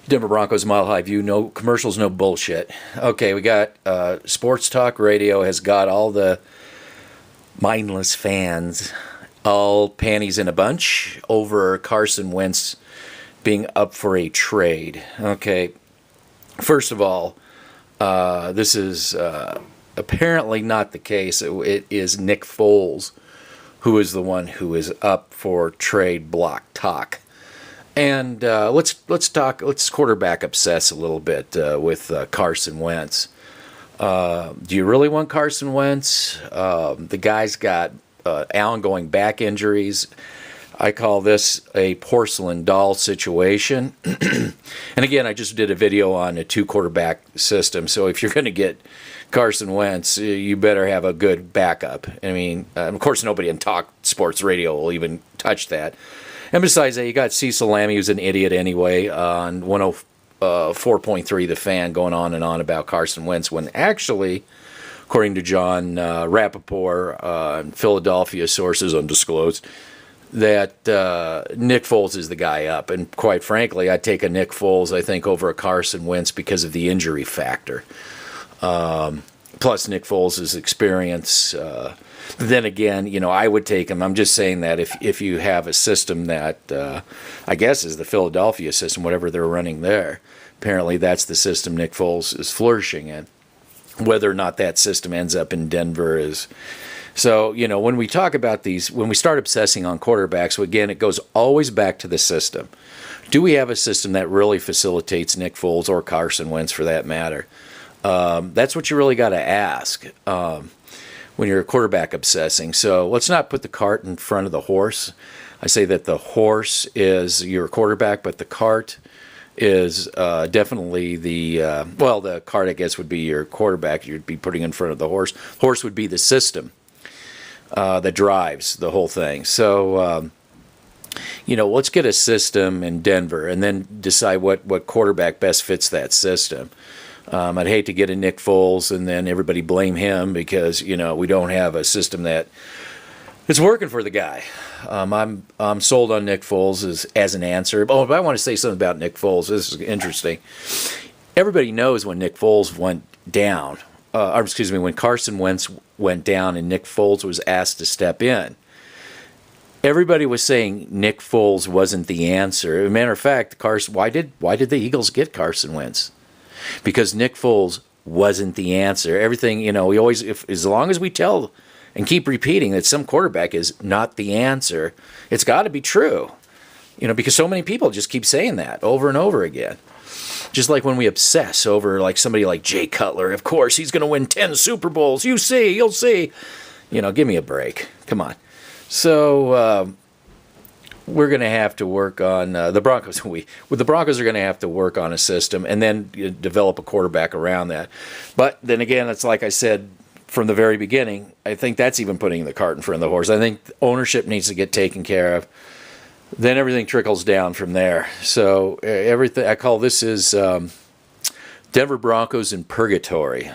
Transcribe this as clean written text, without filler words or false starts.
Denver Broncos Mile High View. No commercials, no bullshit. Okay, we got Sports Talk Radio has got all the mindless fans all panties in a bunch over Carson Wentz being up for a trade. Okay, first of all, this is apparently not the case. It is Nick Foles who is the one who is up for trade block talk. And let's quarterback obsess a little bit with Carson Wentz. Do you really want Carson Wentz? The guy's got ongoing back injuries. I call this a porcelain doll situation. And again, I just did a video on a 2-quarterback system. So if you're going to get Carson Wentz, you better have a good backup. I mean, of course, nobody in talk sports radio will even touch that. And besides that, you got Cecil Lammey, who's an idiot anyway, on 104.3 The Fan, going on and on about Carson Wentz, when actually, according to John Rappaport, Philadelphia sources undisclosed, that Nick Foles is the guy up. And quite frankly, I'd take a Nick Foles, I think, over a Carson Wentz because of the injury factor. Plus Nick Foles' experience. Then again, I would take him. I'm just saying that if you have a system that I guess is the Philadelphia system, whatever they're running there, apparently that's the system Nick Foles is flourishing in. Whether or not that system ends up in Denver is... So, when we talk about these, when we start obsessing on quarterbacks, again, it goes always back to the system. Do we have a system that really facilitates Nick Foles or Carson Wentz for that matter? That's what you really got to ask when you're quarterback obsessing. So let's not put the cart in front of the horse. I say that the horse is your quarterback, but the cart is definitely the cart, I guess, would be your quarterback. You'd be putting in front of the horse. Horse would be the system that drives the whole thing. So, let's get a system in Denver and then decide what quarterback best fits that system. I'd hate to get a Nick Foles and then everybody blame him because, we don't have a system that is working for the guy. I'm sold on Nick Foles as an answer. Oh, but I want to say something about Nick Foles. This is interesting. Everybody knows when Nick Foles went down, when Carson Wentz went down and Nick Foles was asked to step in. Everybody was saying Nick Foles wasn't the answer. As a matter of fact, why did the Eagles get Carson Wentz? Because Nick Foles wasn't the answer. Everything, we always, as long as we tell and keep repeating that some quarterback is not the answer, it's got to be true. Because so many people just keep saying that over and over again. Just like when we obsess over like somebody like Jay Cutler, of course he's going to win 10 Super Bowls. You'll see. Give me a break. Come on. So we're going to have to work on the Broncos. The Broncos are going to have to work on a system and then develop a quarterback around that. But then again, it's like I said from the very beginning, I think that's even putting the cart in front of the horse. I think ownership needs to get taken care of. Then everything trickles down from there. So everything I call this is Denver Broncos in Purgatory.